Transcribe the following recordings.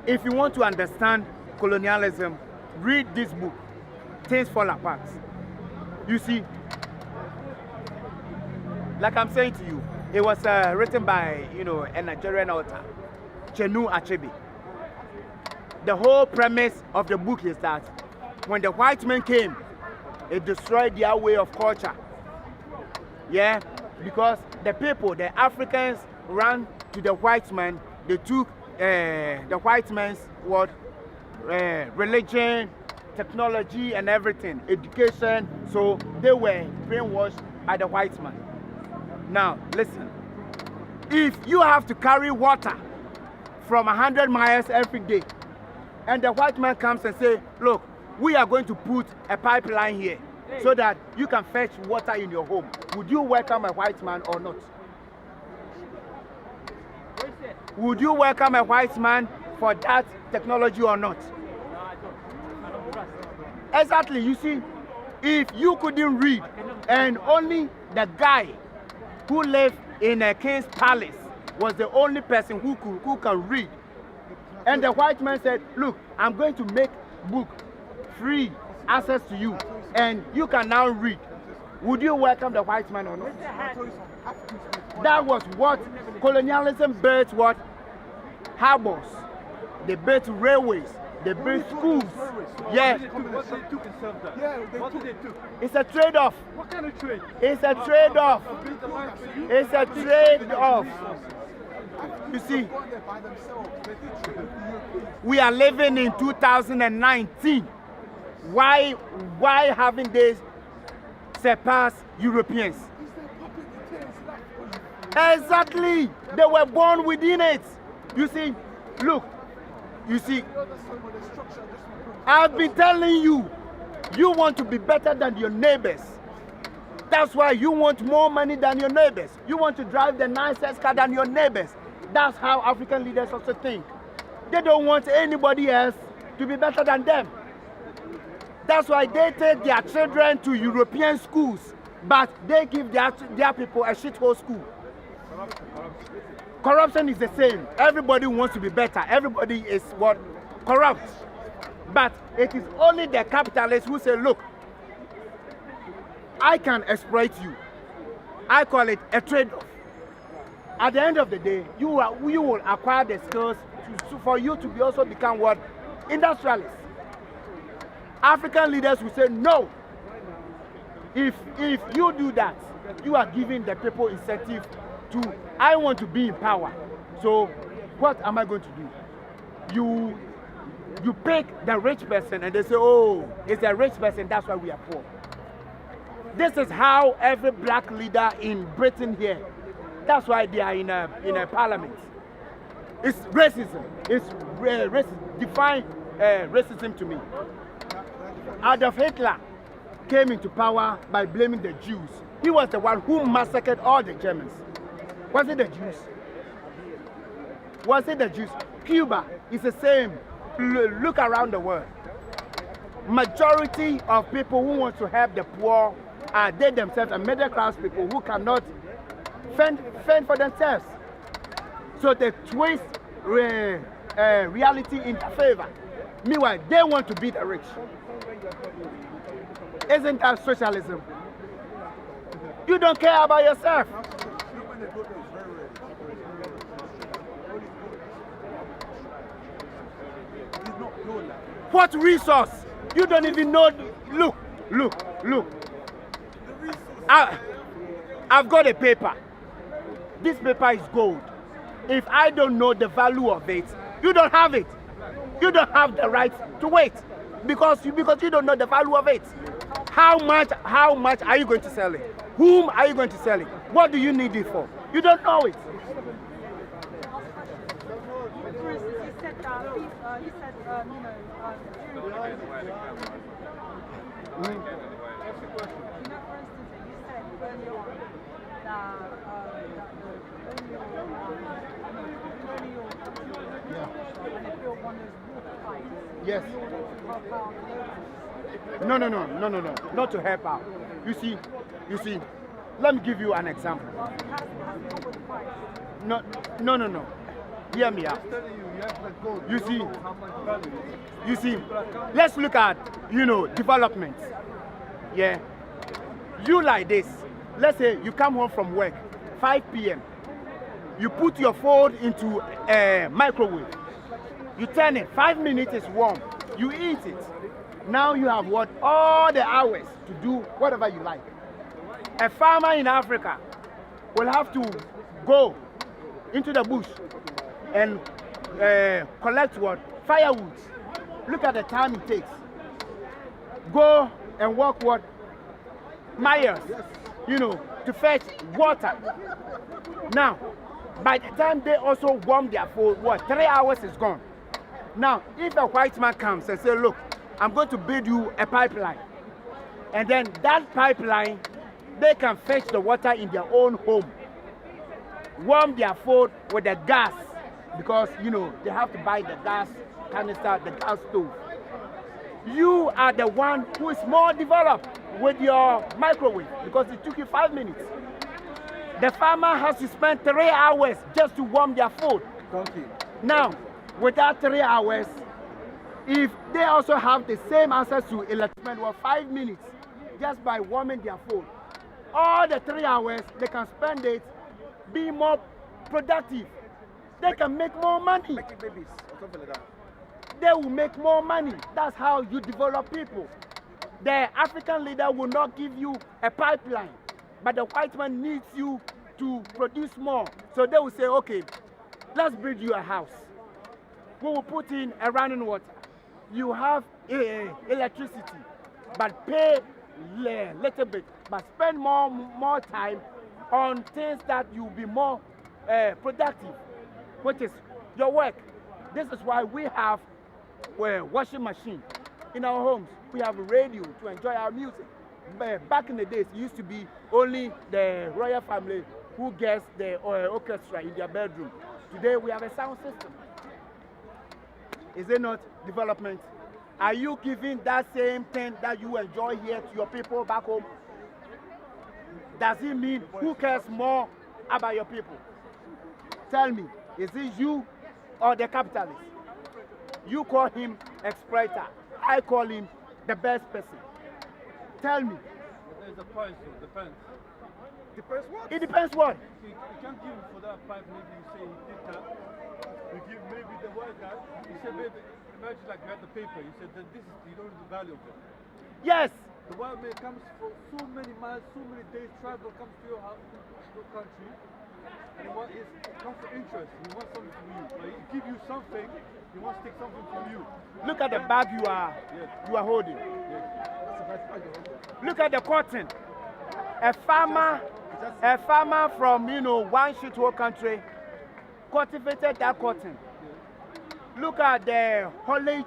If you want to understand colonialism, read this book, Things Fall Apart. You see, like I'm saying to you, it was written by, a Nigerian author, Chinua Achebe. The whole premise of the book is that when the white men came, it destroyed their way of culture. Yeah, because the people, the Africans, ran to the white man. They took the white man's religion, technology, and everything, education. So they were brainwashed by the white man. Now, listen. If you have to carry water from 100 miles every day, and the white man comes and say, look, we are going to put a pipeline here so that you can fetch water in your home, would you welcome a white man or not? Would you welcome a white man for that technology or not? Exactly, you see, if you couldn't read and only the guy who lived in a king's palace was the only person who can read, and the white man said, look, I'm going to make book free access to you and you can now read, would you welcome the white man or not? That was what colonialism built. What? Harbors, they built railways, they built schools. Yeah. What did they do? It's a trade-off. What kind of trade? It's a trade-off. It's a trade-off. You see, we are living in 2019. Why haven't they surpassed Europeans? Exactly. They were born within it. You see, look, you see, I've been telling you, you want to be better than your neighbors. That's why you want more money than your neighbors. You want to drive the nicest car than your neighbors. That's how African leaders also think. They don't want anybody else to be better than them. That's why they take their children to European schools, but they give their people a shithole school. Corruption is the same. Everybody wants to be better. Everybody is what? Corrupt. But it is only the capitalists who say, look, I can exploit you. I call it a trade-off. At the end of the day, you will acquire the skills for you to also become what? Industrialists. African leaders will say, no. If you do that, you are giving the people incentive to, I want to be in power. So what am I going to do? You pick the rich person and they say, oh, it's a rich person, that's why we are poor. This is how every black leader in Britain here, that's why they are in a parliament. It's racism. It's racism. Define racism to me. Adolf Hitler came into power by blaming the Jews. He was the one who massacred all the Germans. Was it the Jews? Was it the Jews? Cuba is the same. Look around the world. Majority of people who want to help the poor are they themselves and middle class people who cannot fend for themselves. So they twist reality in their favor. Meanwhile, they want to be the rich. Isn't that socialism? You don't care about yourself. What resource? You don't even know. Look. I've got a paper. This paper is gold. If I don't know the value of it, you don't have it. You don't have the right to wait because you don't know the value of it. How much are you going to sell it? Whom are you going to sell it? What do you need it for? You don't know it. For instance, you said earlier on Yes. No. Not to help out. You see. Let me give you an example. No. Hear me out. You see, you see, let's look at, development. Yeah. You like this. Let's say you come home from work, 5 p.m. You put your phone into a microwave. You turn it, 5 minutes is warm. You eat it. Now you have what? All the hours to do whatever you like. A farmer in Africa will have to go into the bush and collect what? Firewood. Look at the time it takes. Go and walk what? Miles, to fetch water. Now, by the time they also warm their food, 3 hours is gone. Now, if a white man comes and says, look, I'm going to build you a pipeline, and then that pipeline, they can fetch the water in their own home, warm their food with the gas, because, they have to buy the gas canister, the gas stove. You are the one who is more developed with your microwave because it took you 5 minutes. The farmer has to spend 3 hours just to warm their food. Now, with that 3 hours, if they also have the same access to electricity, 5 minutes just by warming their food, all the 3 hours they can spend it being more productive. They can make more money. Making babies or something like that. They will make more money. That's how you develop people. The African leader will not give you a pipeline, but the white man needs you to produce more. So they will say, okay, let's build you a house. We will put in a running water. You have electricity, but pay little bit, but spend more time on things that you'll be more productive, which is your work. This is why we have washing machine in our homes. We have a radio to enjoy our music. Back in the days, it used to be only the royal family who gets the orchestra in their bedroom. Today, we have a sound system. Is it not development? Are you giving that same thing that you enjoy here to your people back home? Does it mean who cares more about your people? Tell me, is it you or the capitalist? You call him exploiter. I call him the best person. Tell me. There's a price, though. Depends. Depends what? It depends what? You can't give him for that pipe. Maybe you say he did that. You give maybe the white guy. He said maybe imagine like you had the paper. You said that this is you don't know the value of it. Yes. The white man comes for so many miles, so many days travel, comes to your house, your country, and he comes for interest. He wants something from you. Like he give you something. He wants to take something from you. Look at the bag you are holding. Yes. Look at the cotton. A farmer from one shithole country cultivated that cotton. Look at the haulage,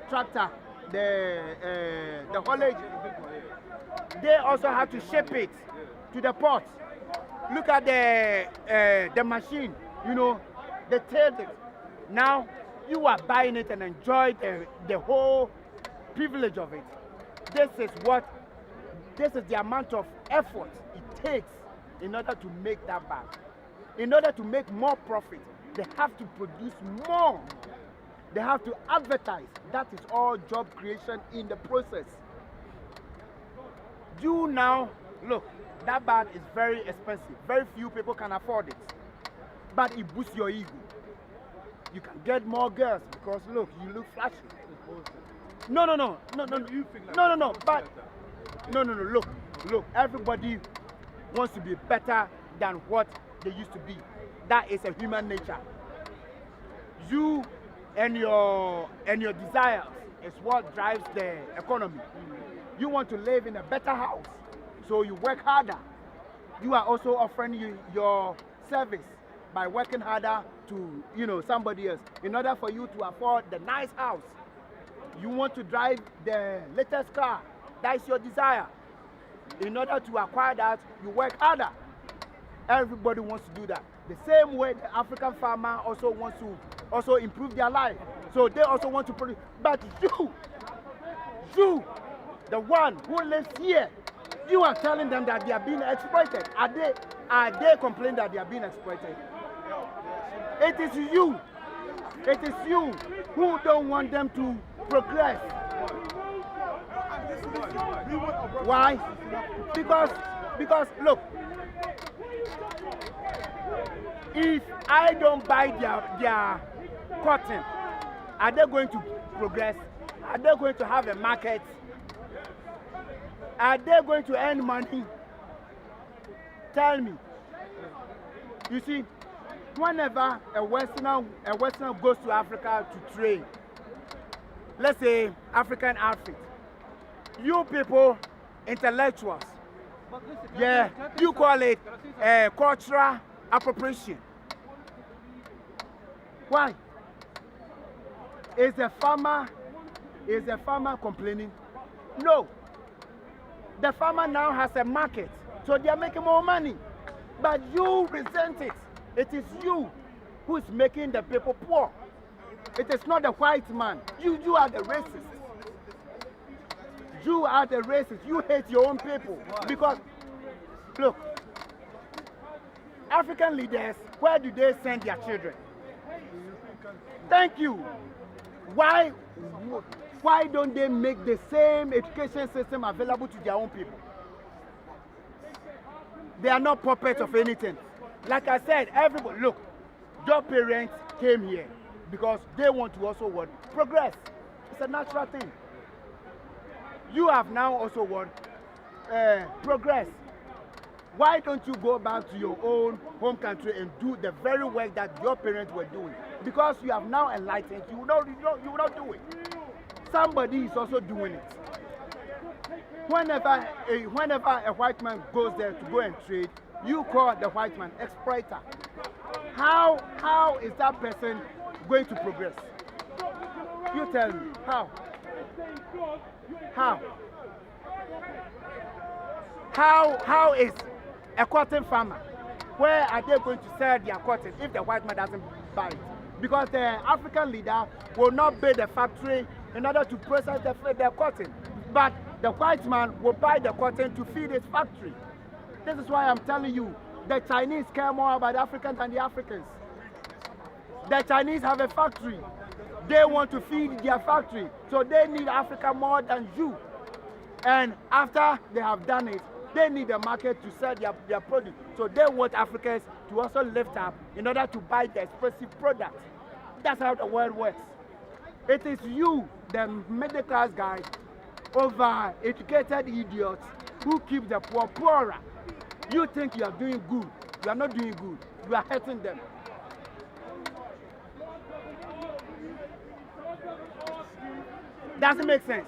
tractor, the haulage. They also have to ship it to the port. Look at the machine, they tailed it. Now you are buying it and enjoy the whole privilege of it. This is the amount of effort it takes in order to make that bag. In order to make more profit, they have to produce more. They have to advertise. That is all job creation in the process. You now, look, that bag is very expensive. Very few people can afford it. But it boosts your ego. You can get more girls because look, you look flashy. No. Look, everybody wants to be better than what they used to be. That is a human nature. You and your desires is what drives the economy. You want to live in a better house, so you work harder. You are also offering your service by working harder to somebody else in order for you to afford the nice house. You want to drive the latest car. That is your desire. In order to acquire that, you work harder. Everybody wants to do that. The same way the African farmer also wants to improve their life. So they also want to produce. But you, the one who lives here, you are telling them that they are being exploited. Are they complaining that they are being exploited? It is you. It is you who don't want them to progress. Why? Because look, if I don't buy their cotton, are they going to progress? Are they going to have a market? Are they going to earn money? Tell me. You see, whenever a Westerner goes to Africa to trade, let's say African outfit, you people, intellectuals, yeah, you call it cultural appropriation. Why? Is the farmer complaining? No. The farmer now has a market, so they are making more money. But you resent it. It is you who is making the people poor. It is not the white man. You are the racist. You are the racist. You hate your own people. Because, look, African leaders, where do they send their children? Thank you. Why don't they make the same education system available to their own people? They are not puppets of anything. Like I said, everybody, look, your parents came here because they want to also what? Progress. It's a natural thing. You have now also what? Progress. Why don't you go back to your own home country and do the very work that your parents were doing? Because you have now enlightened, you will not do it. Somebody is also doing it. Whenever a white man goes there to go and trade, you call the white man exploiter. How is that person going to progress? You tell me. How? How is a cotton farmer, where are they going to sell their cotton if the white man doesn't buy it? Because the African leader will not build a factory in order to process the cotton. But the white man will buy the cotton to feed his factory. This is why I'm telling you, the Chinese care more about the Africans than the Africans. The Chinese have a factory. They want to feed their factory. So they need Africa more than you. And after they have done it, they need a market to sell their produce. So they want Africans to also lift up in order to buy the expensive product. That's how the world works. It is you, the middle class guys, over-educated idiots who keep the poor poorer. You think you are doing good. You are not doing good. You are hurting them. Doesn't make sense.